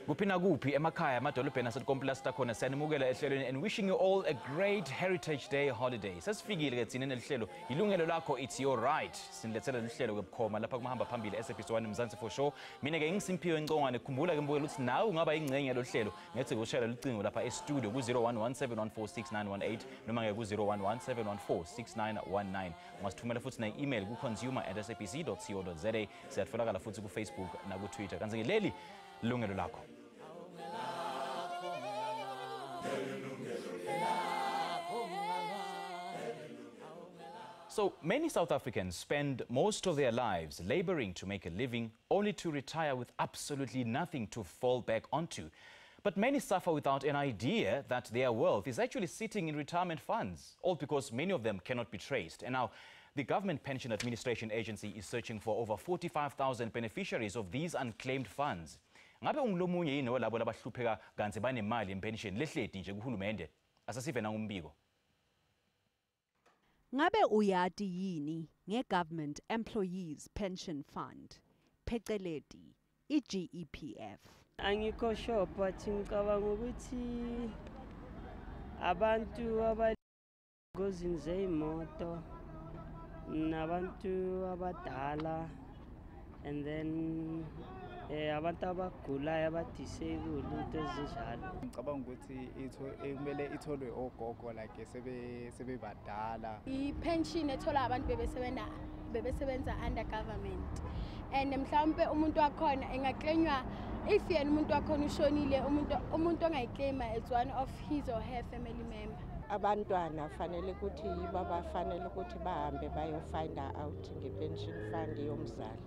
Kupina kuphi emakhaya amadolobheni asekomplasta khona siyanimukela ehlelweni and wishing you all a great Heritage Day holiday. Sesifikile ke thina nehlelo Yilungelo Lakho, it's your right. Sinilethela lehlelo kebukhoma lapha kumahamba phambili SABC 1 Mzansi for sure. Mina ke ngisimpiwe Ngcongwane, khumbula ke mbukela ukuthi nawe ungaba ingcenye yalohlelo ngethi ushaya lucingo lapha e-studio ku 0117146918 noma ke ku 0117146919. Ungasithumela futhi na-email ku consumer@sabc.co.za. Siyatfolakala futhi ku Facebook na ku Twitter. Kanti ke leli Yilungelo Lakho. So many South Africans spend most of their lives laboring to make a living, only to retire with absolutely nothing to fall back onto. But many suffer without an idea that their wealth is actually sitting in retirement funds, all because many of them cannot be traced. And now, the Government Pension Administration Agency is searching for over 45,000 beneficiaries of these unclaimed funds. Ngabe ungilomunye yini walabo labahlupheka kanti banemali empension lehleti nje kuhulumende? Asasive na umbiko. Ngabe uyati yini nge-Government Employees Pension Fund, phecelezi i-GEPF? Angikho sure but ngicabanga ukuthi abantu abangozini zeyimoto nabantu abadala and then abantu abagulayo abadisabled into ezinjalo. Ngicabanga ukuthi kumele itholwe ogogo like sebebadala. I-pension ethola abantu bebesebenza under government and mhlawumbe umuntu wakhona engaclaimwa if yena umuntu wakhona ushonile, umuntu ongayiclaima as one of his or her family member. Abantwana fanele ukuthi bafanele ukuthi bahambe bayofind out nge-pension fund yomzali.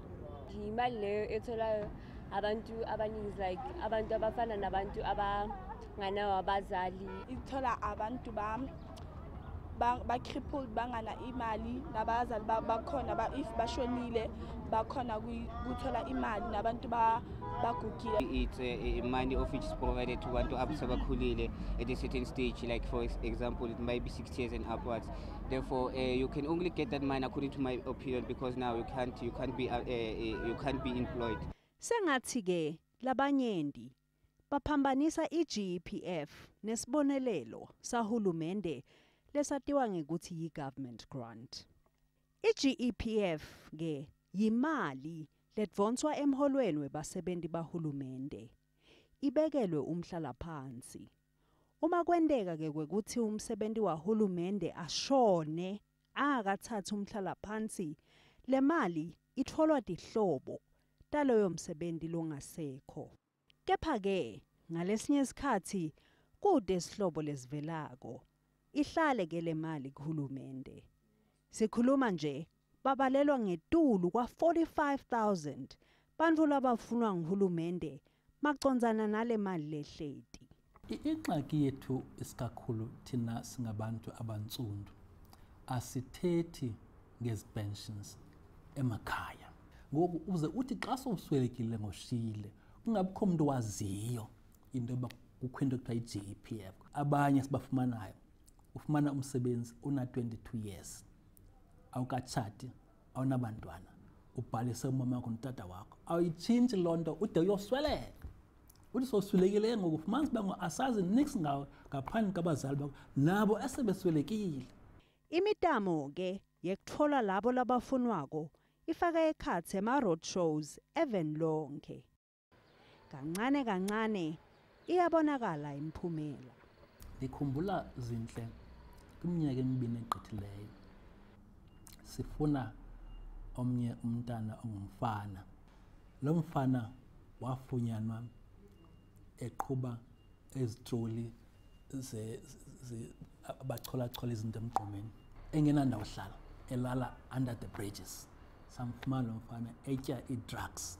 Imali leyo etholayo abantu abaningi like abantu abafana nabantu abanganawo abazali. Ithola abantu ba-crippled bangana imali nabazali bakhona if bashonile bakhona kuthola imali nabantu bagugile. It's money of which is provided to abantu abasebakhulile at a certain stage, like for example it might be 60 years and upwards. Therefore you can only get that money according to my opinion because now you can't be employed. Sengathi ke labanyendi baphambanisa i-GEPF nesibonelelo sahulumende lesatiwa ngekuthi yi-government grant. I-GEPF ke yimali ledvonswa emholweni webasebenzi bahulumende, ibekelwe umhlala phansi. Uma kwendeka ke kwekuthi umsebenzi wahulumende ashone akathatha umhlala phansi, le mali itholwa dihlobo taloyo msebenzi longasekho. Kepha ke ngalesinye isikhathi kude sihlobo lesivelako ihlale ke le mali kuhulumende. Sikhuluma nje babalelwa ngetulu kwa 45,000 bantu labafunwa nguhulumende macondzana nale mali lehleti. Ingxaki yethu isikakhulu thina singabantu abantsundu asithethi ngezi-pensions emakhaya. Ngoku uze uthi xa sowuswelekile ngoshile ungabikho umuntu waziyo into yoba kukho into ekuthiwa i-GEPF. Abanye sibafumanayo ufumana umsebenzi una 22 years awukatshati awunabantwana ubhalise umama wakho notata wakho awuyitshintshi loo nto ude uyosweleka. Uthi sowuswelekile ngoku ufumana siba asazi nix ngaphandle kabazali bakho nabo esebeswelekile. Imitamo ke yekuthola labo labafunwako ifaka ekhatsi ema-road shows even lonke. Kancane kancane iyabonakala imphumela. Ndikhumbula zinhle kwiminyaka emibini egqithileyo sifuna omnye umntana ongumfana. Lo mfana wafunyanwa eqhuba ezitroli abachola izinto emgqomeni engenandawo hlala elala under the bridges. samfumana lo mfana etya i-drugs.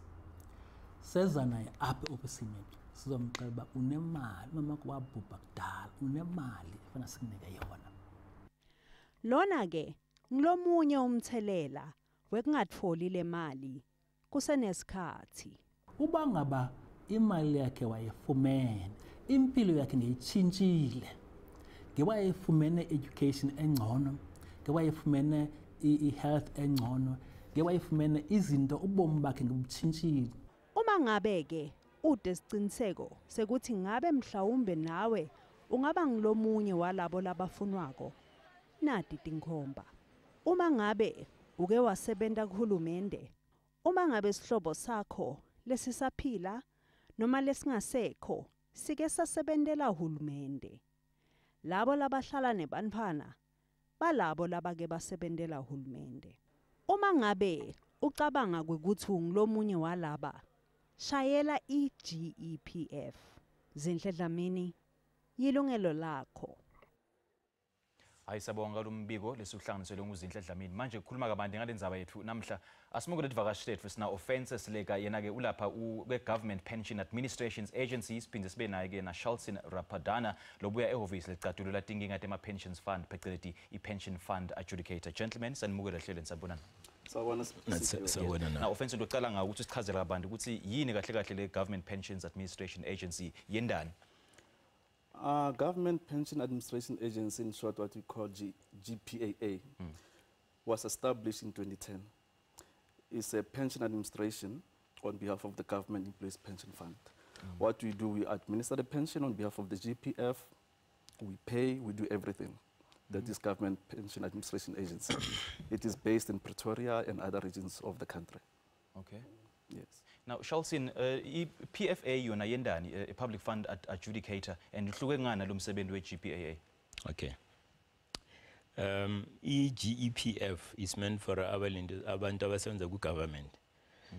Seza naye apha eofisini yethu sizomxela uba unemali, umamakho wabhubha kudala, unemali efana sikunike yona. Lona-ke ngulomunye umthelela wekungatfoli le mali kusenesikhathi. Uba ngaba imali yakhe wayefumene, impilo yakhe ngeyitshintshile, ngewayefumene education engcono, ngewayefumene i-health engcono, ngewayefumene izinto ubomi bakhe ngobutshintshile. Uma ngabe-ke ude siciniseko sekuthi ngabe mhlawumbe nawe ungaba ngilomunye walabo labafunwako, nati tinkhomba. Uma ngabe uke wasebenta kuhulumende, uma ngabe sihlobo sakho lesisaphila noma lesingasekho sike sasebentela uhulumende, labo labahlala nebantfwana balabo labake basebentela uhulumende. Uma ngabe ucabanga ukuthi ungilomunye walaba, shayela i-GEPF. Zinhle Dlamini, Yilungelo Lakho. Hayi sabonga lumbiko lesihlanganisele nguzinhle Dlamini. Manje kukhuluma kabanti ngale ndzaba yethu namhla asimukele ivakashi lethu sina offenses leka yena ke ulapha government pension administrations agencies phinde sibe naye ke na Shalsin Rapadana lobuya ehhovisi lecathulo la tinkinga tema pensions fund phecelezi i-pension fund adjudicator. Gentlemen, sanimukela hlelweni sanibonana. Sawona na offense locala ngakuthi sichazela abantu ukuthi yini kahle kahle le government pensions administration agency yendani. Government Pension Administration Agency, in short what we call GPAA, was established in 2010. It's a pension administration on behalf of the Government Employees Pension Fund. What we do, we administer the pension on behalf of the GPF, we pay, we do everything. That is Government Pension Administration Agency. It is based in Pretoria and other regions of the country. Okay. Yes. Now, Shalsin, PFA yona yendani, a public fund adjudicator, and ihluke ngana lo msebenzi we-GPAA. Okay. GEPF is meant for abantu abasebenza ku-government.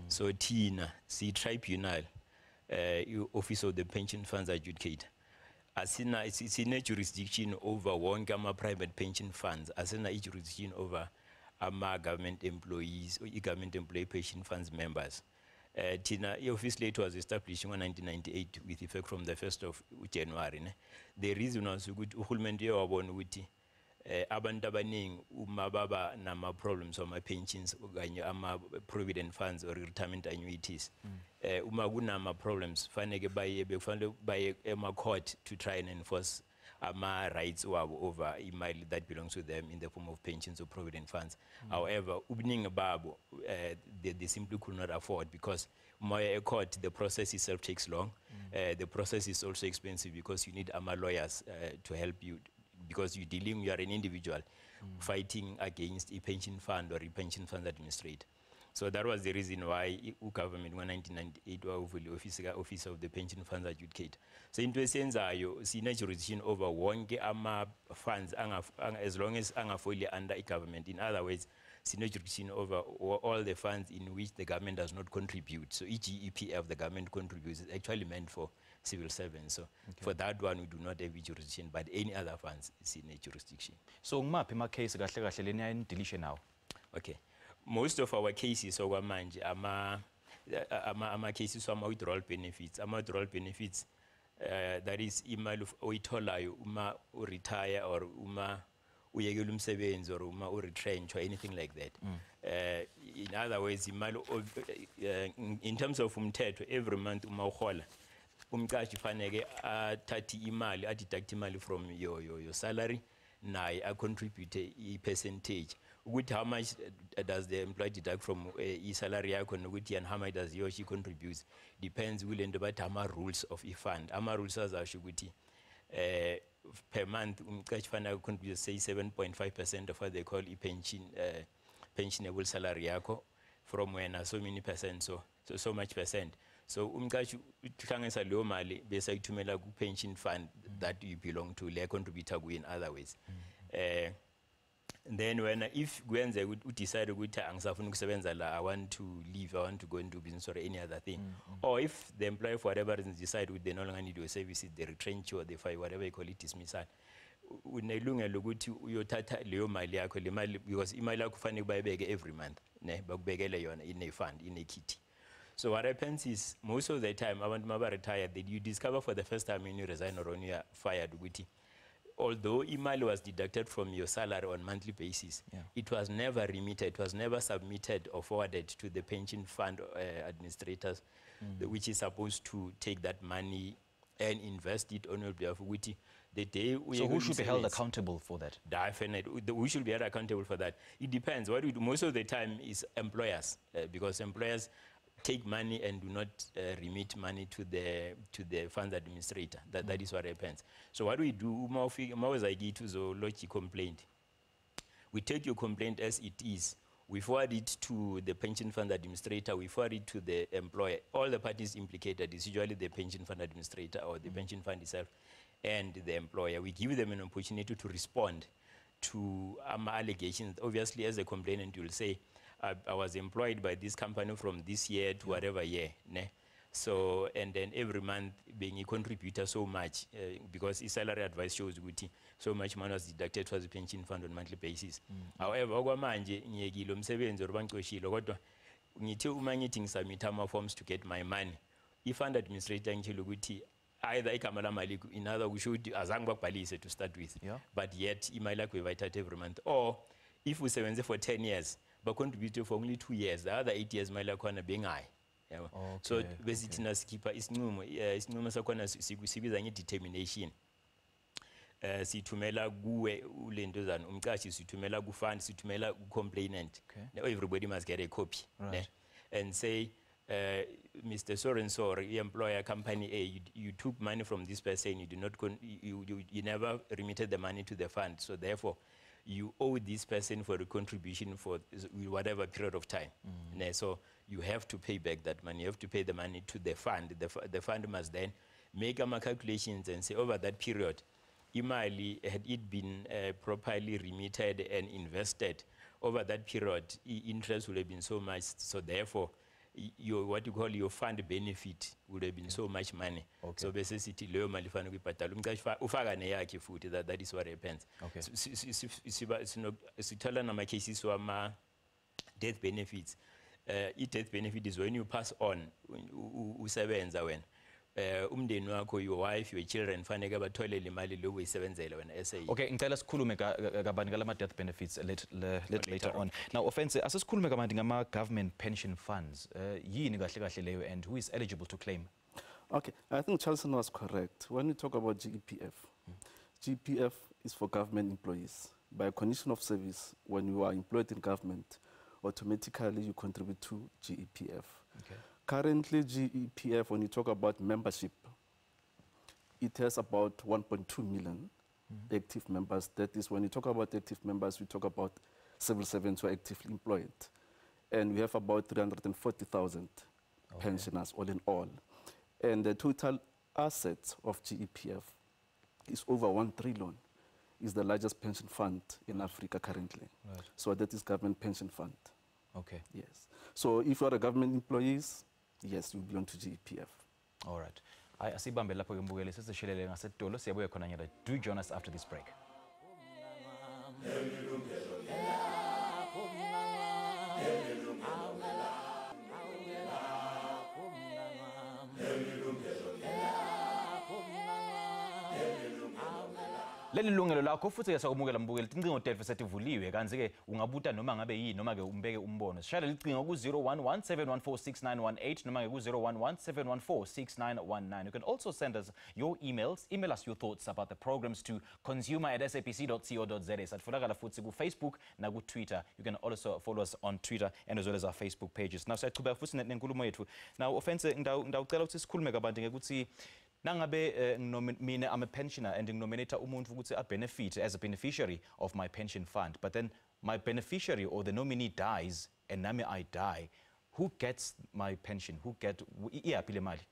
So thina si-tribunal, Office of the Pension Funds Adjudicator. Asina isine jurisdiction over wonke ama-private pension funds, asina i-jurisdiction over ama-government employees, i-government employee pension funds members. Tina, i-office late was established in 1998 with effect from the 1st of January. The reason was ukuthi uhulumende uyabona ukuthi abantu abaningi uma baba nama problems ama pensions okanye ama provident funds or retirement annuities, uma kunama problems fanele baye ema court to try and enforce ama rights wabo over imali that belongs to them in the form of pensions or provident funds. However, ubuningi babo they simply could not afford, because my court, the process itself takes long. The process is also expensive because you need ama lawyers to help you, because you are an individual fighting against a pension fund or a pension fund administrator. So that was the reason why government in 1998 was office of the pension funds adjudicator. So into a sense, sina jurisdiction over wonke ama funds as long as fully under a government. In other words, sina jurisdiction over all the funds in which the government does not contribute. So each EPF the government contributes is actually meant for civil servants. So for that one we do not have a jurisdiction, but any other funds is in a jurisdiction. So ngimaphi ama case kahle kahle lena indilishe now? Okay. Most of our cases okwamanje ama cases ama withdrawal benefits. Ama withdrawal benefits, that is imali oyitholayo uma retire or uma uyekela umsebenzi or uma retrench or anything like that. In other words, imali in terms of umthetho, every month uma uhola umqashi fanele athathe imali, deduct imali from your salary, naye contribute a percentage. How much does the employee deduct from salary and how much does he or she contributes depends will end about rules of a fund. Rules are per month fund contributes say 7.5% of what they call a pensionable salary from when so many percent, so much percent. So uhlangisa leyo mali bese ayithumela ku pension fund that you belong to, le contributor in other ways. Then if you decide I want to leave, I want to go into business or any other thing, or if the employer for whatever reason decide they no longer need your services, they retrench you or they fire, whatever you call it, dismissal. Unelungelo ukuthi uyothatha leyo mali yakho, le mali because imali yakho kufanele bayibeke every month. ne bakubekele yona in a fund, in a kitty. So what happens is, most of the time, abantu maba retired, that you discover for the first time when you resign or when you are fired, although imali was deducted from your salary on monthly basis, it was never remitted, it was never submitted or forwarded to the pension fund administrators, which is supposed to take that money and invest it on your behalf. The day so who should be held accountable for that? Definitely, we should be held accountable for that. It depends. What we do most of the time is employers, because employers take money and do not remit money to the fund administrator. That is what happens. So what we do, complaint. We take your complaint as it is. We forward it to the pension fund administrator. We forward it to the employer. All the parties implicated is usually the pension fund administrator or the pension fund itself and the employer. We give them an opportunity to respond to allegations. Obviously, as a complainant, you will say, I was employed by this company from this year to whatever year. Ne? So, and then every month being a contributor so much, because his salary advice shows so much money was deducted to the pension fund on a monthly basis. However, okwamanje ngiyekile umsebenzi orubancoshilo kodwa ngithe uma ngithi ngisubmit ama-forms to get my money, i-fund administrator ngitshela ukuthi either igama lamali in other kusho ukuthi azange bakubhalise to start with, but yet imali yakho bayithatha every month. Or if usebenze for 10 years, but contributed for only 2 years, the other 8 years imali yakho bengayi. So basically sikhipha isinqumo sakhona sibiza nge-determination. Sithumela kuwe ulentozana umqashi, sithumela ku-fund, sithumela ku-complainant. Everybody must get a copy. And say, Mr. So-and-so, employer company A, you took money from this person, you do not you never remitted the money to the fund, so therefore you owe this person for a contribution for whatever period of time. So you have to pay back that money. You have to pay the money to the fund. The fund must then make calculations and say, over that period, imali, had it been properly remitted and invested, over that period, interest would have been so much. So therefore, what you call your fund benefit would have been so much money. So basically, that is what happens. Cases death benefits. Death benefit is when you pass on, when umndeni wakho, your wife, your children, fanele bathole imali lo uyisebenzela wena SA. Okay, ngicela sikhulume kabanzi ngala death benefits later on. Now, offense, asesikhulume kabanzi ngama government pension funds. Yini kahle kahle leyo, and who is eligible to claim? Okay, I think Charleston was correct. When we talk about GEPF, GEPF is for government employees. By condition of service, when you are employed in government, automatically you contribute to GEPF. Currently, GEPF, when you talk about membership, it has about 1.2 million active members. That is, when you talk about active members, we talk about civil servants who are actively employed. And we have about 340,000 pensioners, all in all. And the total assets of GEPF is over 1 trillion. It's the largest pension fund in Africa currently. So that is government pension fund. Yes. So if you are a government employees, yes, you belong to GEPF. All right. Asibambe lapho ke mbukeli sesishelele ngasetolo siyabuya khona nyala. Do join us after this break. Yilungelo lakho futhi ke sakumukela mbukeli tincingo tethu setivuliwe kanzi ke ungabuta noma ngabe yini noma ke umbeke umbono sishaya licingo ku 0117146918 noma ke ku 0117146919. You can also send us your emails. Email us your thoughts about the programs to consumer@sabc.co.za. Satfolakala futhi ku Facebook na ku Twitter. You can also follow us on Twitter and as well as our Facebook pages. Now sayaqhubeka futhi nenkulumo yethu. Now offense ngidawucela ukuthi sikhulume kabanti ngekuthi nangabe mina I'm a pensioner and nginominate umuntu ukuthi a benefit as a beneficiary of my pension fund, but then my beneficiary or the nominee dies and nami I die, who gets my pension? Who get mali?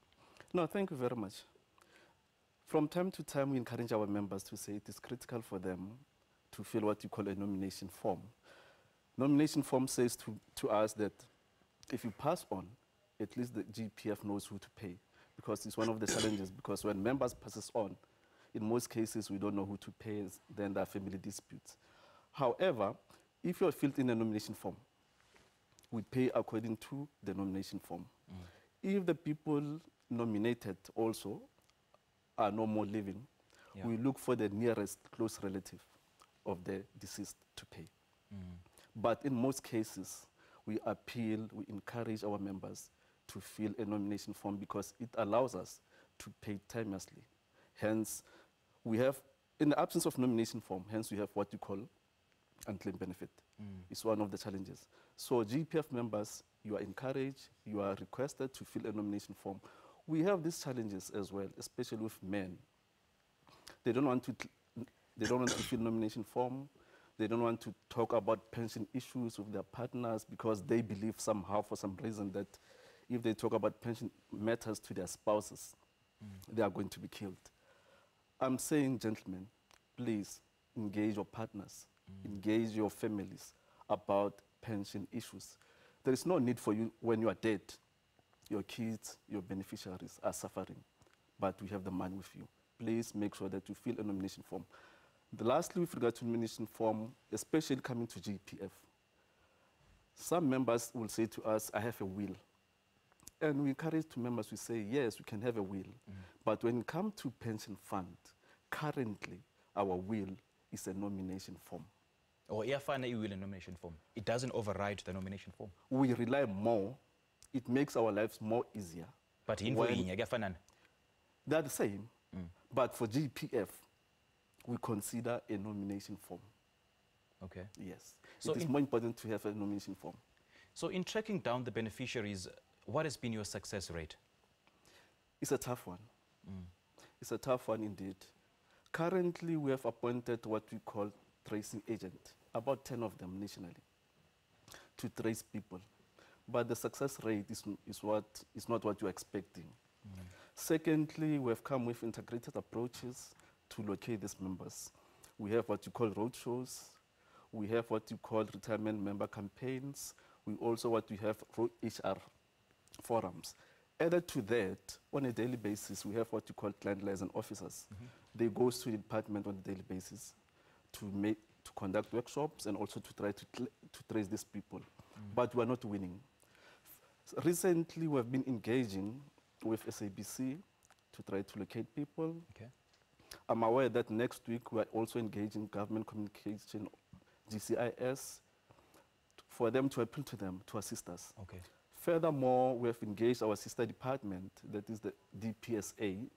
No, thank you very much. From time to time we encourage our members to say it is critical for them to fill what you call a nomination form. Nomination form says to us that if you pass on, at least the GPF knows who to pay. Because it's one of the challenges, because when members passes on, in most cases we don't know who to pay, then there are family disputes. However, if you're filled in a nomination form, we pay according to the nomination form. If the people nominated also are no more living, we look for the nearest close relative of the deceased to pay. But in most cases, we appeal, we encourage our members to fill a nomination form because it allows us to pay timelessly. Hence, we have, in the absence of nomination form, hence we have what you call unclaimed benefit. It's one of the challenges. So GPF members, you are encouraged, you are requested to fill a nomination form. We have these challenges as well, especially with men. They don't want to fill nomination form. They don't want to talk about pension issues with their partners because they believe somehow, for some reason, that if they talk about pension matters to their spouses, they are going to be killed. I'm saying, gentlemen, please engage your partners, engage your families about pension issues. There is no need for you, when you are dead, your kids, your beneficiaries are suffering, but we have the money with you. Please make sure that you fill a nomination form. Lastly, with regard to nomination form, especially coming to GPF, some members will say to us, I have a will. And we encourage to members, we say, yes, we can have a will. But when it comes to pension fund, currently, our will is a nomination form. Or if I will a nomination form, it doesn't override the nomination form. We rely more. It makes our lives more easier. But in they're the same. But for GPF, we consider a nomination form. Okay. Yes. So it is more important to have a nomination form. So in tracking down the beneficiaries, what has been your success rate? It's a tough one. It's a tough one indeed. Currently, we have appointed what we call tracing agent, about 10 of them nationally, to trace people. But the success rate is not what you're expecting. Secondly, we have come with integrated approaches to locate these members. We have what you call roadshows. We have what you call retirement member campaigns. We also what we have HR forums. Added to that, on a daily basis, we have what you call client liaison officers. They go to the department on a daily basis to conduct workshops and also to try to trace these people. But we are not winning. Recently, we have been engaging with SABC to try to locate people. Okay. I'm aware that next week we are also engaging government communication, GCIS, for them to appeal to them to assist us. Okay. Furthermore, we have engaged our sister department, that is the DPSA,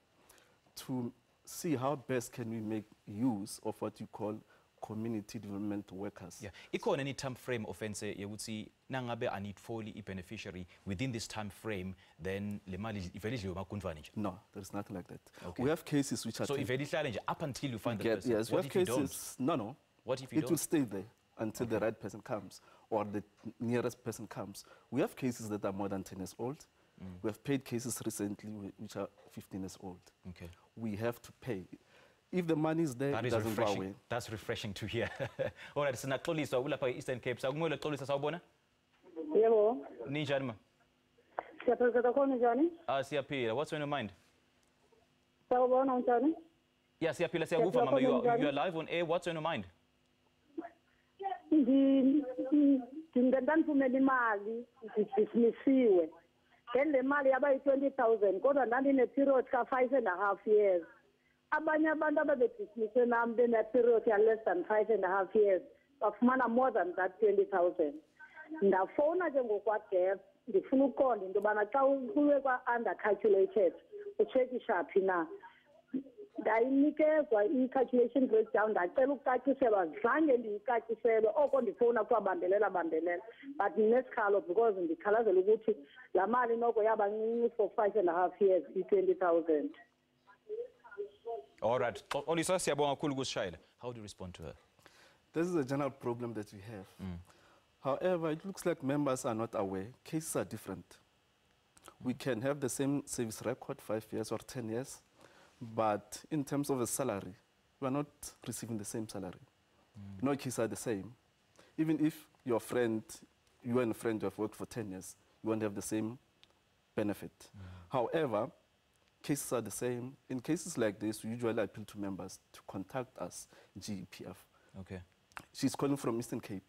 to see how best can we make use of what you call community development workers. Yeah. Ikhona any time frame offense you would see nangabe anitfoli a beneficiary within this time frame, then le mali ivele makunvani. No, there is nothing like that. Okay. We have cases which are so ivele up until you find the person. Yes, what we have if cases. You don't? No. What if you don't? It will stay there until the right person comes or the nearest person comes. We have cases that are more than 10 years old. We have paid cases recently which are 15 years old. Okay. We have to pay. If the money is there, it doesn't go away. That's refreshing to hear. All right, sinaxolisa ulapha Eastern Cape. Sakumele xolisa sawubona? Yebo. Ninjani ma? Siyaphila kakhulu njani? Siyaphila. What's on your mind? Sawubona njani? Yeah, siyaphila siyakuva mama. You are live on air. What's on your mind? Ngingenda nifumela imali ngidismissiwe. Then le mali yaba yi-20,000 kodwa ndandine period ka 5.5 years. Abanye abantu ababedismisse nami bene-period ya less than 5.5 years bafumana more than that 20,000. Ndafowuna ke ngokwadep ndifuna ukuqonda into yobana xa kuwe kwa-undercalculated utshekisha phi na. Ndayinikezwa i-calculation breakdown ndacela ukucaciselwa zange ndiyicaciselwe oko ndifowuna kuthiwa bambelela but ndinesikhalo because ndikhalazela ukuthi laa mali noko yaba ncinci for 5.5 years i-20,000. All right. Olisa siyabonga kakhulu kusishayela. How do you respond to her? This is a general problem that we have. However, it looks like members are not aware. Cases are different. We can have the same service record, 5 years or 10 years, but in terms of a salary, we are not receiving the same salary. No cases are the same. Even if you and a friend have worked for 10 years, you won't have the same benefit. However, cases are the same. In cases like this, we usually appeal to members to contact us, GPF. Okay. She's calling from Eastern Cape.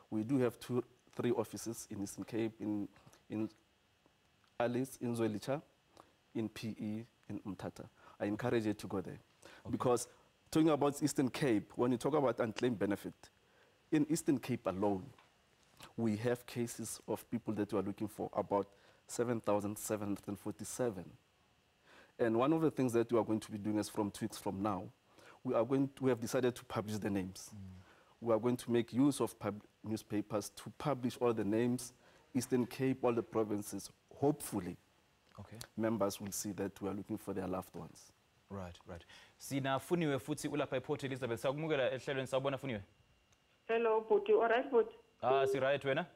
We do have 3 offices in Eastern Cape, in Alice, in Zwelicha, in PE, in Umtata. I encourage you to go there. Because talking about Eastern Cape, when you talk about unclaimed benefit, in Eastern Cape alone, we have cases of people that we are looking for, about 7,747. And one of the things that we are going to be doing is from 2 weeks from now, we have decided to publish the names. We are going to make use of newspapers to publish all the names, Eastern Cape, all the provinces. Hopefully, members will see that we are looking for their loved ones. Right. Sina Funiwe futhi ulapha ePort Elizabeth. Sakumukela ehlelweni sawubona Funiwe. Hello, Bhuti. All right, Bhuti? Si right wena?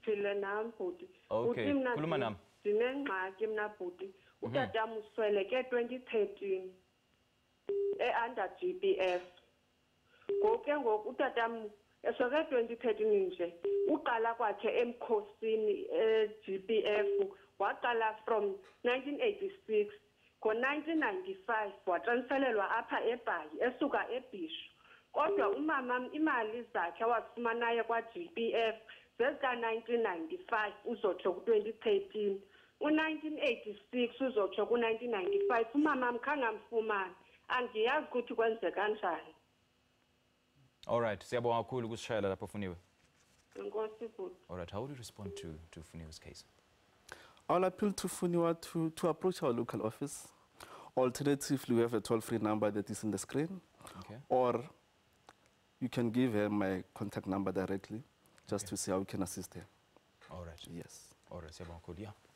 Phila nami, Bhuti. Okay, khuluma nami. Dinengxaki mina, Bhuti. Utatam usweleke 2013 under GPF. Ngoku utatam esweleke 2013 nje. Uqala kwakhe emkhosini GPF waqala from 1986. Ngo-1995 watransferelwa apha eBhayi esuka eBhishu. Kodwa umama imali zakhe wazifumanayo kwa-GPF zezika-1995 uzotsho ku-2013. U-1986 uzotsho ku-1995 umama khangamfumani. Angiyazi ukuthi kwenze kanjani. All right, siyabonga kakhulu ukusishayela lapho Funiwe. Enkosi Bhuti. All right, how would you respond to Funiwe's case? I'll appeal to Funiwa to approach our local office. Alternatively, we have a toll-free number that is in the screen. Or you can give her my contact number directly, just to see how we can assist her. All right. Yes. All right,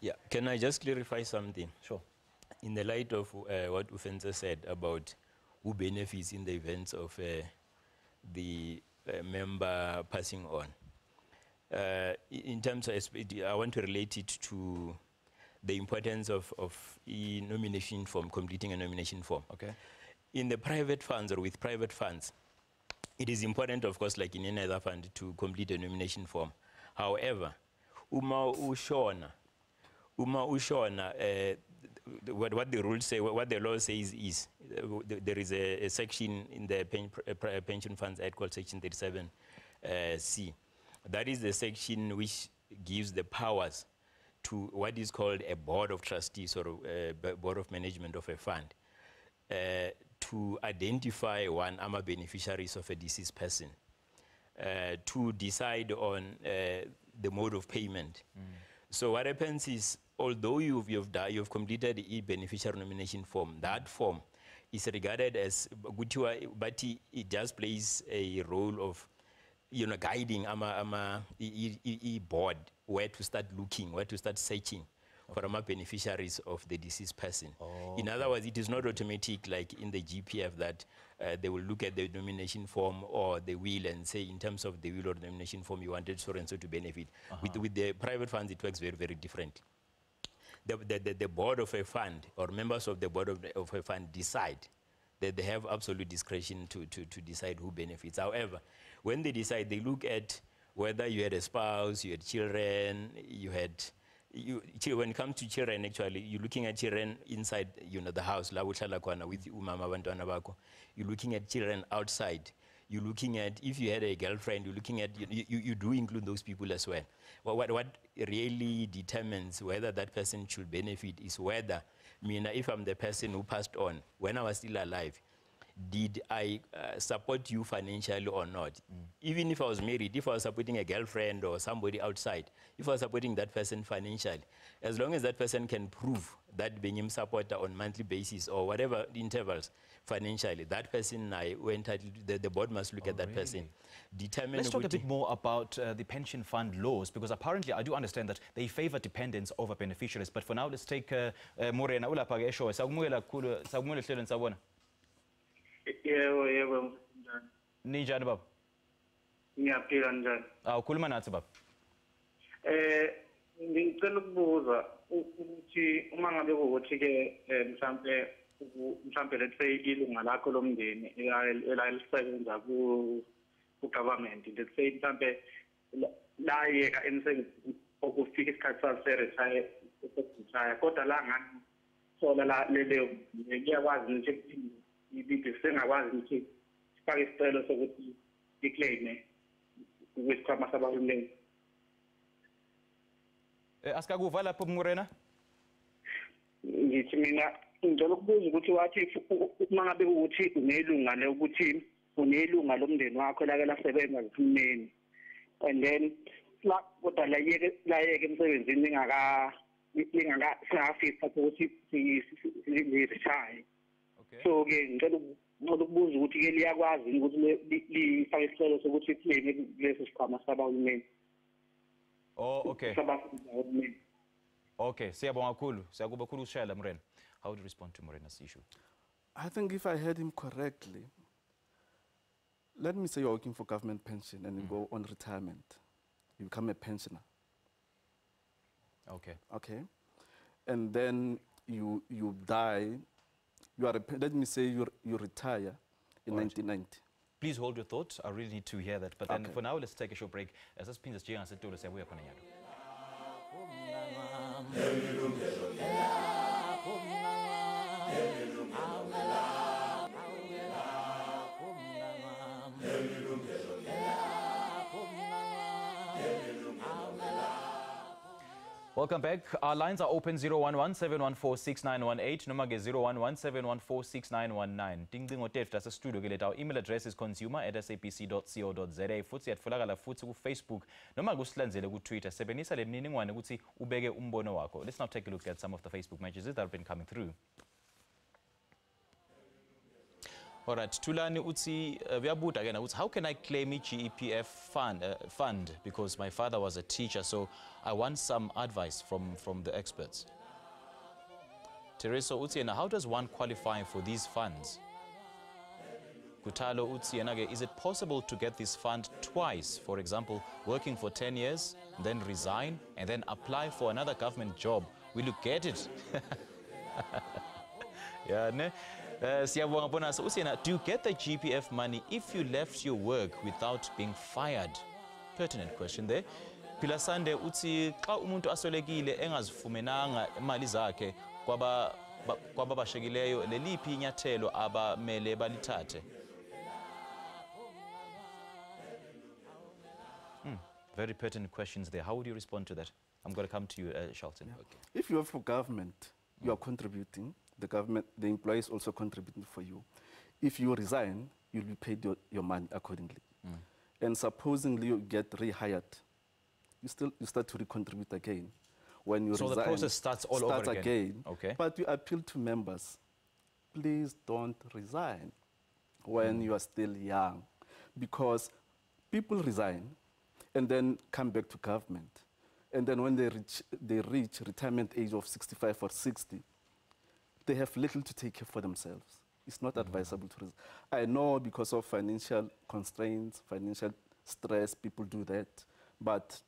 yeah. Can I just clarify something? Sure. In the light of what Ufenza said about who benefits in the events of the member passing on, in terms of, I want to relate it to the importance of a nomination form, completing a nomination form. In the private funds or with private funds, it is important, of course, like in any other fund, to complete a nomination form. However, what the rules say, what the law says is, there is a section in the Pension Funds Act called Section 37C. That is the section which gives the powers to what is called a board of trustees or a board of management of a fund to identify one AMA beneficiaries of a deceased person, to decide on the mode of payment. So what happens is, although you've completed the beneficiary nomination form, that form is regarded as, but it just plays a role of, guiding a board where to start looking, where to start searching for beneficiaries of the deceased person. In other words, it is not automatic like in the GPF that they will look at the nomination form or the will and say, in terms of the will or the nomination form, you wanted so and so to benefit. With the private funds, it works very, very different. The board of a fund or members of the board of a fund decide that they have absolute discretion to decide who benefits. However, when they decide, they look at whether you had a spouse, you had children, when it comes to children, actually, you're looking at children inside, the house, with umama bantwana bakho. You're looking at children outside. You're looking at, if you had a girlfriend, you're looking at, you do include those people as well. What really determines whether that person should benefit is whether, if I'm the person who passed on, when I was still alive, did I support you financially or not? Even if I was married, if I was supporting a girlfriend or somebody outside, if I was supporting that person financially, as long as that person can prove that being him supporter on monthly basis or whatever intervals financially, that person, the board must look at that person. Let's talk a bit more about the pension fund laws, because apparently I do understand that they favor dependents over beneficiaries. But for now, let's take Morena Ulapha Esho. Sakumule hlelweni sabona. Yebo. Ninjani baba? Ngiyaphila njani? Ukhuluma nathi baba. Ngicela ukubuza ukuthi uma ngabe ukuthi ke mhlambe let's say ilunga lakho lomndeni elalisebenza ku government, let's say mhlambe la yeka emsebenzini okufika isikhathi sakhe retire kodwa la ngani sola la leyo ngiyakwazi nje ukuthi sengakwazi ukuthi sifake isicelo sokuthi iclaim kwisikhwama sabaluleki. Asikakuva lapho Murena? Ngithi mina ngicela ukubuza ukuthi wathi uma ngabe ukuthi unelunga lokuthi unelunga lomndeni wakho lake lasebenza kuhulumeni and then la kodwa la yeke emsebenzini singafisa ukuthi siretire. So ke ngicela ukubuza ukuthi ke liyakwazi ukuthi lifake isicelo sokuthi claim leso sikhwama sabahulumeni. Oh, okay. Okay, siyabonga kakhulu. Siyakuba kakhulu ushayela Mrena. How would you respond to Morena's issue? I think if I heard him correctly, let me say you're working for government pension and you go on retirement. You become a pensioner. Okay. Okay. And then you die. You are let me say you retire in 1990. Please hold your thoughts. I really need to hear that. But then for now, let's take a short break. As this pins Jing said, to say we are going Welcome back. Our lines are open 011-714-6918, number 011-714-6919. Ding ding otef that's a studio gelet. Our email address is consumer@sabc.co.za. Futsi yatfolakala futsi ku Facebook noma kusilandzele ku Twitter. Sebenzisa le mniningwane ukuthi ubeke umbono wakho. Let's now take a look at some of the Facebook messages that have been coming through. All right, Tulani Utsi Viabuta again. How can I claim a GEPF fund? Because my father was a teacher, so I want some advice from the experts. Teresa Utsi, how does one qualify for these funds? Kutalo Utsi, is it possible to get this fund twice? For example, working for 10 years, then resign, and then apply for another government job. Will you get it? Yeah, ne? Do you get the GPF money if you left your work without being fired? Pertinent question there. Pilasande uthi xa umuntu asolekile engazifumenanga imali zakhe kwababashekileyo leliphi inyathelo abamele balithathe? Very pertinent questions there. How would you respond to that? I'm going to come to you, Shelton. Yeah. Okay. If you work for government, you are contributing. The government, the employer is also contributing for you. If you resign, you'll be paid your money accordingly. And supposingly you get rehired, you start to recontribute again. When you resign, the process starts all over again. Okay. But we appeal to members, please don't resign when you are still young, because people resign and then come back to government, and then when they reach retirement age of 65 or 60. They have little to take care for themselves. It's not advisable to resign. I know because of financial constraints, financial stress, people do that. But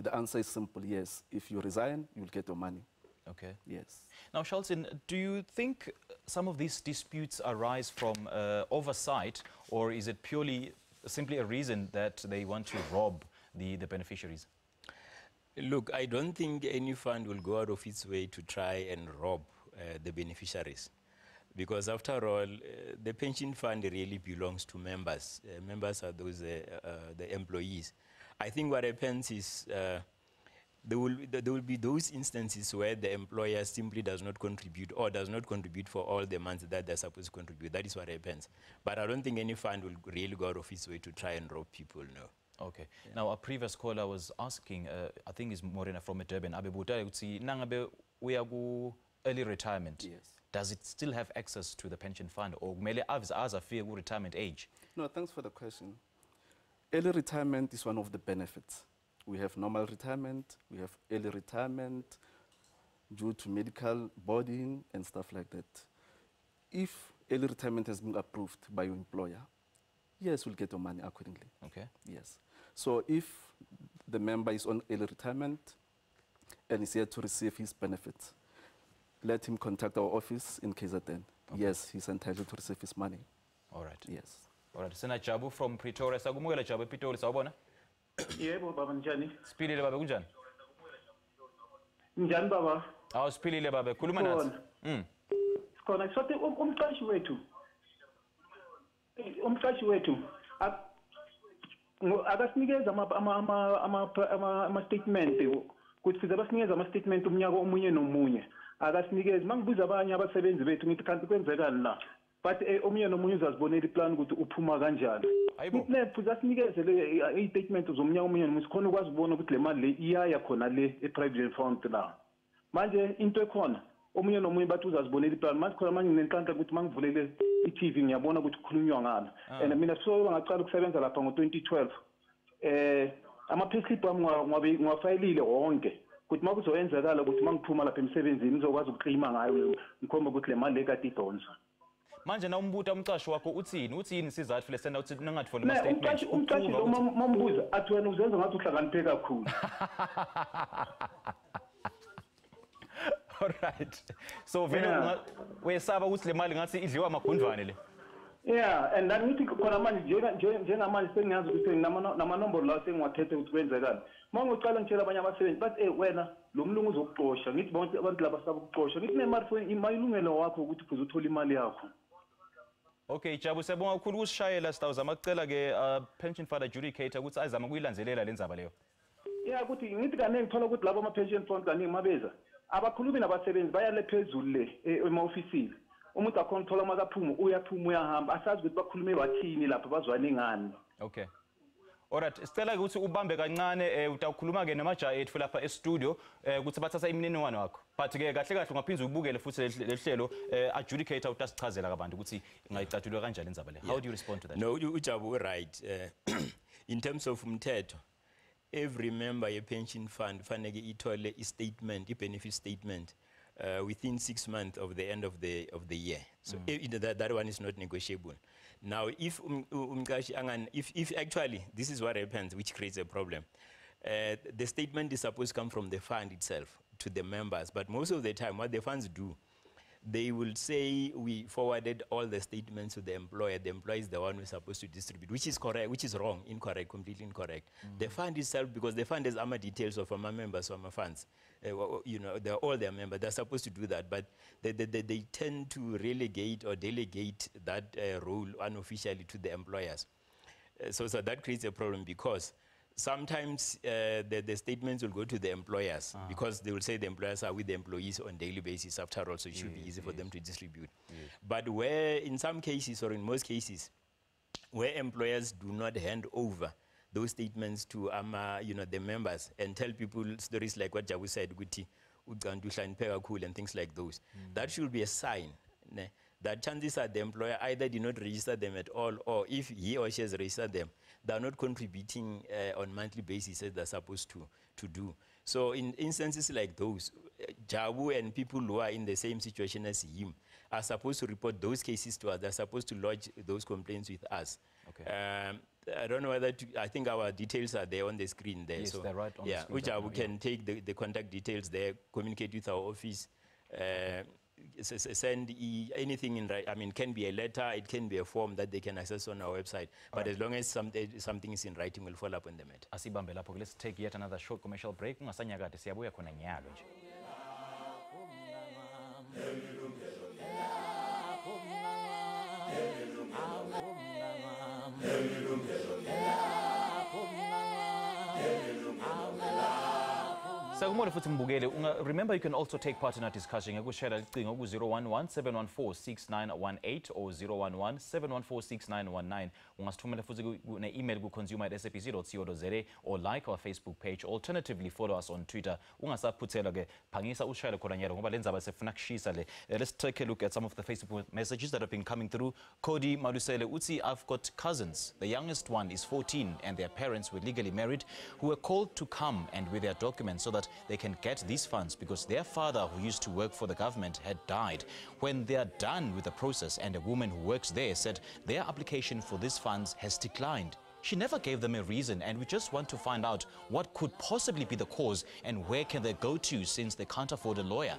the answer is simple, yes. If you resign, you'll get your money. Okay. Yes. Now, Shelton, do you think some of these disputes arise from oversight, or is it purely simply a reason that they want to rob the beneficiaries? Look, I don't think any fund will go out of its way to try and rob the beneficiaries, because after all, the pension fund really belongs to members. Members are those the employees. I think what happens is there will be those instances where the employer simply does not contribute or does not contribute for all the months that they're supposed to contribute. That is what happens. But I don't think any fund will really go out of its way to try and rob people, no. Okay. Yeah. Now, a previous caller was asking, I think it's Morena from Durban, early retirement. Yes. Does it still have access to the pension fund, or mele as a fair retirement age? No, thanks for the question. Early retirement is one of the benefits. We have normal retirement, we have early retirement due to medical boarding and stuff like that. If early retirement has been approved by your employer, yes, we'll get your money accordingly. Okay. Yes. So if the member is on early retirement and is here to receive his benefits, let him contact our office in KZN. Okay. Yes, he's entitled to receive his money. All right. Yes. All right. Sena Jabu from Pretoria. Sagumukela Jabu Pretoria. Sawubona? Yebo baba njani? Siphilile baba kunjani? Njani baba? Siphilile baba. Khuluma nathi. Sikhona sothi umqashi wethu akasinikeza ama statement ukuthi size basinikeze ama-statement umnyaka omunye nomunye akasinikeze mangibuza abanye abasebenzi bethu ngithi kanti kwenzekani la but omunye nomunye uzazibonela iplan ukuthi uphuma kanjani futhi asinikeze i-statement zomnyaka omunye nomunye sikhona ukwazi ukubona ukuthi le mali le iyaya khona le e-provident fund la manje into ekhona omunye nomunye bathi uzazibonela iplan manje khona manje nginenhlanhla ukuthi mangivulele i-TV ngiyabona ukuthi kukhulunywa ngani and mina so ngaqala ukusebenza lapha ngo-2012 ama-payslip wami ngiwafayelile wonke ukuthi uma kuzoyenzekala ukuthi uma ngiphuma lapha emsebenzini ngizokwazi ukuklima ngayo ngikhomba ukuthi le mali le kade idonsa manje na umbuta umcashi wakho uthini sizathu lesena uthi ningathola ama-statement umcashi lo mambuza athi wena uzenza ngathi uhlakaniphe kakhulu alright so vele wesaba ukuthi le mali ngathi idliwa amagundwane le yeah and then ngithi khona manje njengamanje sengiyazi ukuthi namanombolo lawo sengiwathethe ukuthi kwenzekani uma ngicala ngitshela abanye abasebenzi bathi wena lo mlungu uzokuxosha ngithi bonke abantu laba sabukuxosha ngithi nemali for imayilungelo wakho ukuthi uze uthola imali yakho. Okay Jabu siyabonga kakhulu ukusishayela sitawuzama ukucela ke pension fund adjudicator ukuthi azama kuyilandelela lenzaba leyo. Yeah ukuthi ngithi kaningi ngithola ukuthi labo ama pension fund kaningi mabeza abakhulumi nabasebenzi bayale phezulu le ema-ofisini umuntu akhona uthola makaphuma uyaphuma uyahamba asazi ukuthi bakhulume bathini lapha bazwane ngani. Okay. Alright, sicela ukuthi ubambe kancane utawukhuluma ke namajaha ethu lapha e-studio ukuthi bathatha imininingwane wakho. But ke kahle kahle ungaphinza ubukele futhi lehlelo adjudicator utasichazela kabantu ukuthi ingayicatshulwe kanjani indzaba le. How do you respond to that? No, uJabu right. In terms of umthetho, every member ye pension fund fanele ithole i-statement, i-benefit statement within 6 months of the end of the year. So that one is not negotiable. Now, if if actually this is what happens, which creates a problem, the statement is supposed to come from the fund itself to the members. But most of the time, what the funds do, they will say we forwarded all the statements to the employer. The employer is the one who is supposed to distribute, which is correct, which is wrong, incorrect, completely incorrect. The fund itself, because the fund has AMA details of AMA members, AMA funds. You know, they're all their members. They're supposed to do that, but they tend to relegate or delegate that role unofficially to the employers. So that creates a problem because sometimes the statements will go to the employers because they will say the employers are with the employees on a daily basis after all, so it should be easy for them to distribute. But where in some cases or in most cases, where employers do not hand over those statements to the members and tell people stories like what Jabu said, and things like those, that should be a sign that chances are the employer either did not register them at all, or if he or she has registered them, they are not contributing on monthly basis as they're supposed to do. So in instances like those, Jabu and people who are in the same situation as him are supposed to report those cases to us. They're supposed to lodge those complaints with us. Okay. I don't know whether I think our details are there on the screen there. Yes, so they're right on the screen. Which we can take the contact details there, communicate with our office, send anything in writing. I mean, can be a letter, it can be a form that they can access on our website. But as long as something is in writing, we'll follow up on the matter. Asibambe lapho, let's take yet another short commercial break. Ungasanyakade siyabuya khona nyalo nje. Remember, you can also take part in our discussion. You can share a 011-714-6918 or 011-714-6919. Ungasithumela futhi email ku consumer@sabc.co.za or like our Facebook page. Alternatively, follow us on Twitter. Ungasaphuthela ke phangisa ushayele khona nyalo ngoba lenzaba sefuna kushisa le. Let's take a look at some of the Facebook messages that have been coming through. Cody Malusele uthi, I've got cousins. The youngest one is 14 and their parents were legally married, who were called to come and with their documents so that they can get these funds because their father, who used to work for the government, had died. When they are done with the process and a woman who works there said their application for these funds has declined. She never gave them a reason, and we just want to find out what could possibly be the cause and where can they go to since they can't afford a lawyer.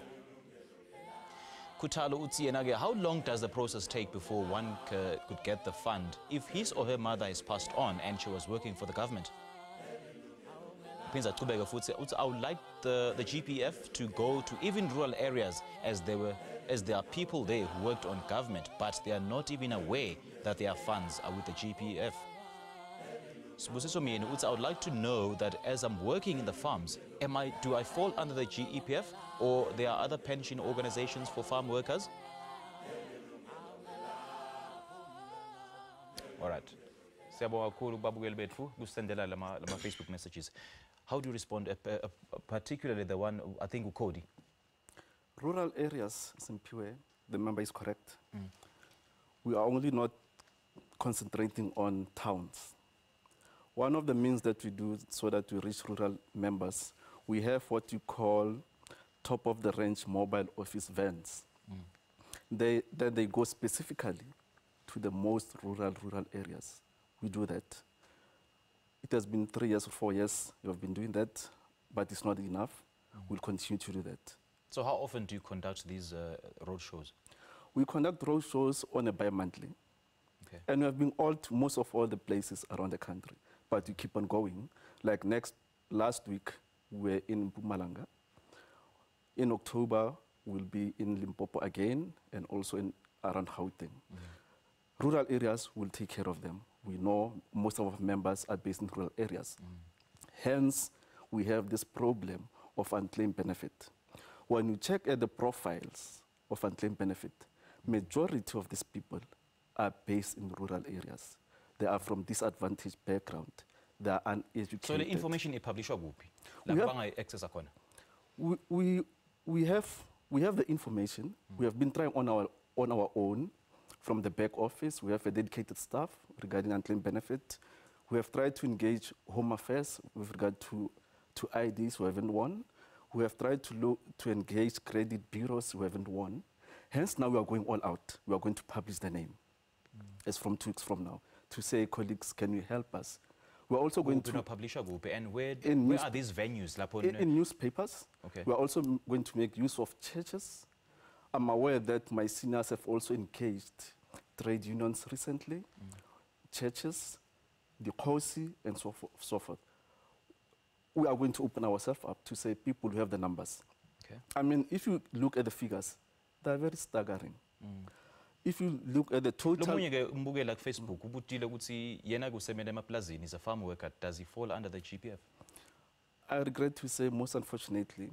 Kutalo Utsienage, how long does the process take before one could get the fund if his or her mother is passed on and she was working for the government? I would like the GPF to go to even rural areas as there are people there who worked on government, but they are not even aware that their funds are with the GPF. Sibusiso Mieni, I would like to know that as I'm working in the farms, do I fall under the GEPF or there are other pension organizations for farm workers? All right. Facebook messages. How do you respond, particularly the one, I think, Ukodi? Rural areas, Simpiwe, the member is correct. We are only not concentrating on towns. One of the means that we do so that we reach rural members, we have what you call top-of-the-range mobile office vans. Then they go specifically to the most rural areas. We do that. It has been 3 years or 4 years we have been doing that, but it's not enough. We'll continue to do that. So how often do you conduct these road shows? We conduct road shows on a bi-monthly. Okay. And we have been to most of all the places around the country, but we keep on going. Like last week, we were in Mpumalanga. In October, we'll be in Limpopo again, and also around Gauteng. Rural areas will take care of them. We know most of our members are based in rural areas. Hence, we have this problem of unclaimed benefit. When you check at the profiles of unclaimed benefit, majority of these people are based in rural areas. They are from disadvantaged background. They are uneducated. So the information is published we have the information. We have been trying on our own from the back office. We have a dedicated staff regarding unclaimed benefit. We have tried to engage Home Affairs with regard to IDs who haven't won. We have tried to engage credit bureaus who haven't won. Hence, now we are going all out. We are going to publish the name as from 2 weeks from now to say, colleagues, can you help us? We're also going to publish a group. And where are these venues? In newspapers. Okay. We're also going to make use of churches. I'm aware that my seniors have also engaged trade unions recently, churches, the COSI, and so forth. We are going to open ourselves up to say people who have the numbers. Okay. I mean, if you look at the figures, they're very staggering. If you look at the total... Like Facebook, is a farm worker. Does he fall under the GPF? I regret to say, most unfortunately,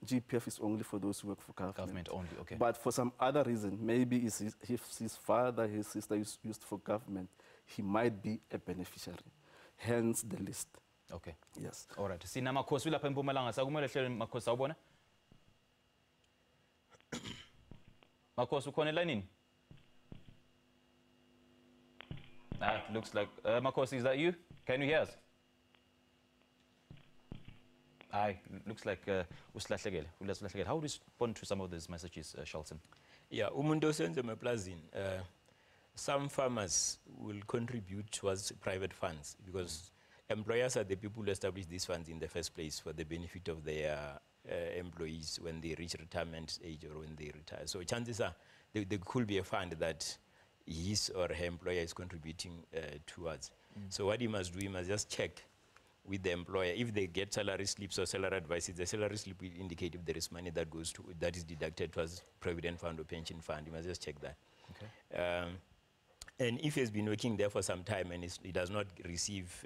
GPF is only for those who work for government. Government only, okay. But for some other reason, maybe if his father, his sister used for government, he might be a beneficiary. Hence the list. Okay. Yes. All right. Sina makhosi lapha eMpumalanga sakumele hlele makhosi awubona? Makhosi ukhona elayinini? Looks like Makhosi, is that you? Can you hear us? Looks like usilahlekele. How do you respond to some of these messages, Shelton? Yeah, umuntu osenza emaplazini, some farmers will contribute towards private funds because employers are the people who establish these funds in the first place for the benefit of their employees when they reach retirement age or when they retire. So chances are there could be a fund that his or her employer is contributing towards. So what he must do, he must just check with the employer. If they get salary slips or salary advices, the salary slip will indicate if there is money that is deducted towards provident fund or pension fund. You must just check that. Okay. And if he's been working there for some time and he does not receive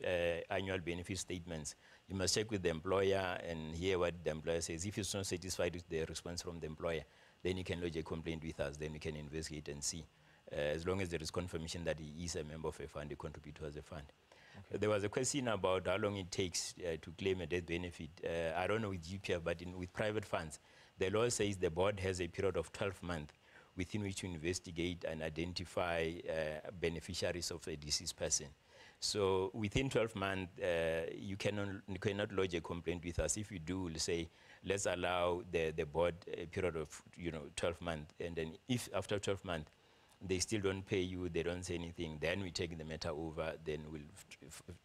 annual benefit statements, you must check with the employer and hear what the employer says. If he's not satisfied with the response from the employer, then you can lodge a complaint with us. Then we can investigate and see. As long as there is confirmation that he is a member of a fund, he contributes towards the fund. Okay. There was a question about how long it takes to claim a death benefit. I don't know with GPF, but with private funds, the law says the board has a period of 12 months within which to investigate and identify beneficiaries of a deceased person. So within 12 months, you cannot lodge a complaint with us. If you do, we'll say, let's allow the board a period of 12 months. And then if after 12 months, they still don't pay you, they don't say anything, then we take the matter over, then we'll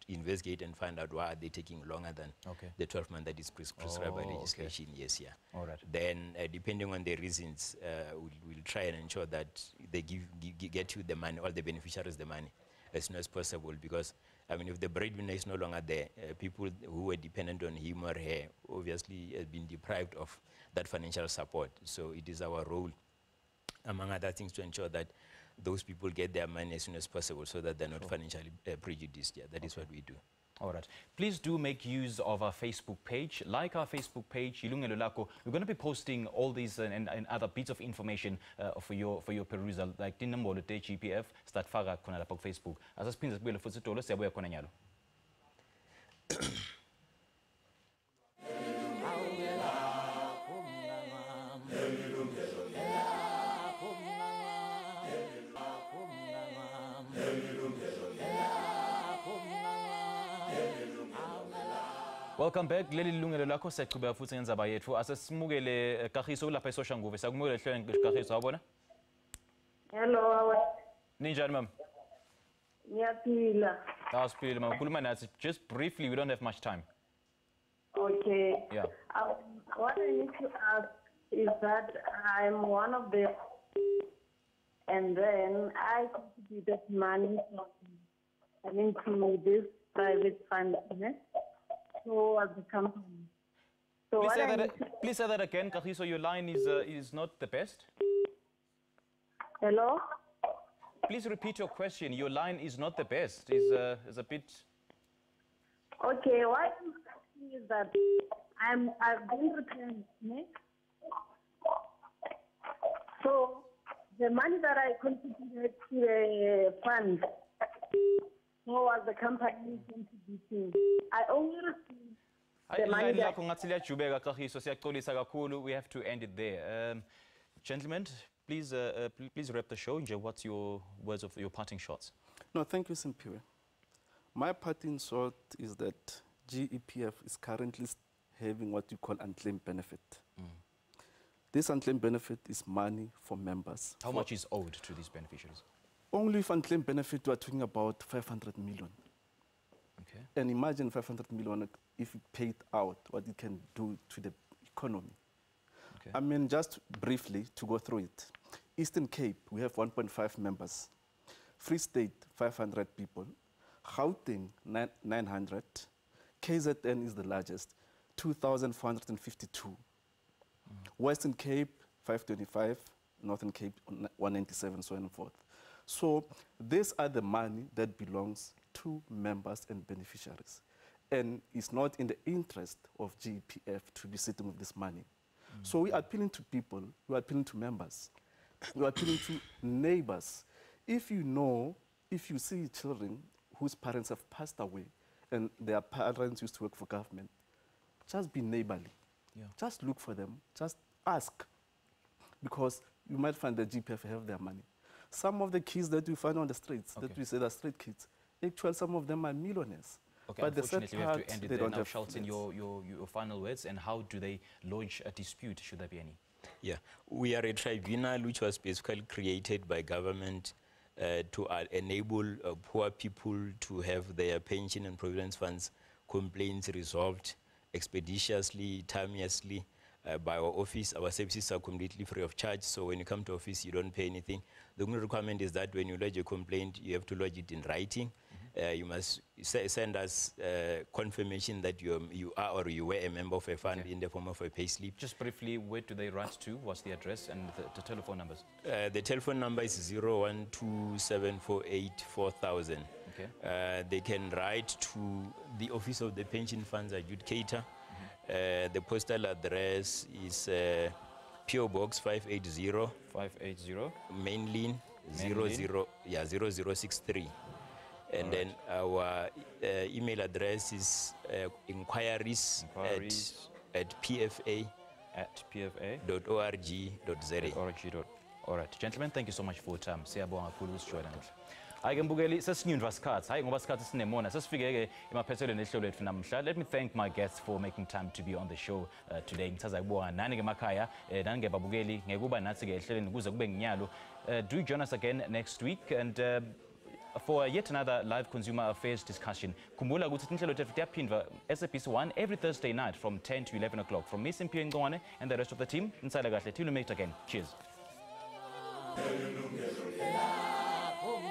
investigate and find out why are they taking longer than the 12 months that is prescribed by legislation. Okay. Yes, yeah. All right. Then, depending on the reasons, we'll try and ensure that they get you the money, all the beneficiaries the money, as soon as possible. Because, I mean, if the breadwinner is no longer there, people who were dependent on him or her obviously have been deprived of that financial support. So it is our role, among other things, to ensure that those people get their money as soon as possible so that they're not financially prejudiced. Yeah, that is what we do. All right. Please do make use of our Facebook page. Like our Facebook page, Yilungelo Lakho. We're going to be posting all these and other bits of information for your perusal. Like Tinambolo Day GPF, start faga kona lapha ku Facebook. Asasiphinde sibuyele futhi sitolo siyabuya khona nyalo. Welcome back. Leli Yilungelo Lakho siyaqhubeka futhi ngendaba yethu. Asesimukele Kagiso lapha eSosha Nguve. Siyakumukela ehlelweni Kagiso wabona? Hello. Ninjani mama? Ngiyaphila. Awusiphile mama. Khuluma nathi just briefly, we don't have much time. Okay. Yeah. What I need to ask is that I'm one of the, and then I contributed money to this private fund. So as the company. So Please say that again, Kagiso. Your line is not the best. Hello. Please repeat your question. Your line is not the best. Is a bit. Okay. What I'm asking is that I've been returned. So the money that I contributed to the fund, so as the company contributing, I only received the money that... We have to end it there. Gentlemen, please wrap the show. What's your words of your parting shots? No, thank you, Simpiwe. My parting shot is that GEPF is currently having what you call unclaimed benefit. This unclaimed benefit is money for members. How much is owed to these beneficiaries? Only if unclaimed benefit, we are talking about 500 million. Okay. And imagine 500 million, if it paid out, what it can do to the economy. Okay. I mean, just briefly to go through it. Eastern Cape, we have 1.5 members. Free State, 500 people. Gauteng, 900. KZN is the largest, 2,452. Western Cape, 525. Northern Cape, 197, so on and so forth. So these are the money that belongs to members and beneficiaries. And it's not in the interest of GEPF to be sitting with this money. So we are appealing to people, we are appealing to members, we are appealing to neighbors. If you see children whose parents have passed away and their parents used to work for government, just be neighborly. Yeah. Just look for them, just ask. Because you might find that GEPF have their money. Some of the kids that we find on the streets, that we say are street kids, actually some of them are millionaires. Okay, but unfortunately, we have to end it there now. Shelton, your final words, and how do they launch a dispute, should there be any? Yeah, we are a tribunal which was basically created by government to enable poor people to have their pension and providence funds complaints resolved expeditiously, timeously, by our office. Our services are completely free of charge, so when you come to office, you don't pay anything. The only requirement is that when you lodge a complaint, you have to lodge it in writing. You must send us confirmation that you are or you were a member of a fund in the form of a payslip. Just briefly, where do they write to? What's the address and the telephone numbers? The telephone number is 01274844000. Okay. They can write to the Office of the Pension Funds Adjudicator. The postal address is PO Box 580. 580. Mainline 0063. And then our email address is inquiries at pfa.org.za. All right, gentlemen, thank you so much for your time. Siyabonga kakhulu ukusijwayela namuhla. Hayi mbukeli sesinyundwa isikhathi. Hayi ngoba isikhathi sinemona sesifike emaphethelweni ehlelo lethu namhla. Let me thank my guests for making time to be on the show today. Ngithaza kubonga nani ke emakhaya nani ke babukeli ngekuba nathi ke ehlelweni kuze kube nginyalo. Do join us again next week and for yet another live consumer affairs discussion. Kumbula ukuthi inhlelo lethu iyaphindwa SABC 1 every Thursday night from 10 to 11 o'clock. From me, Simpiwe Ngcwane, and the rest of the team, inside kahle. Till we meet again. Cheers. Yilungelo lakho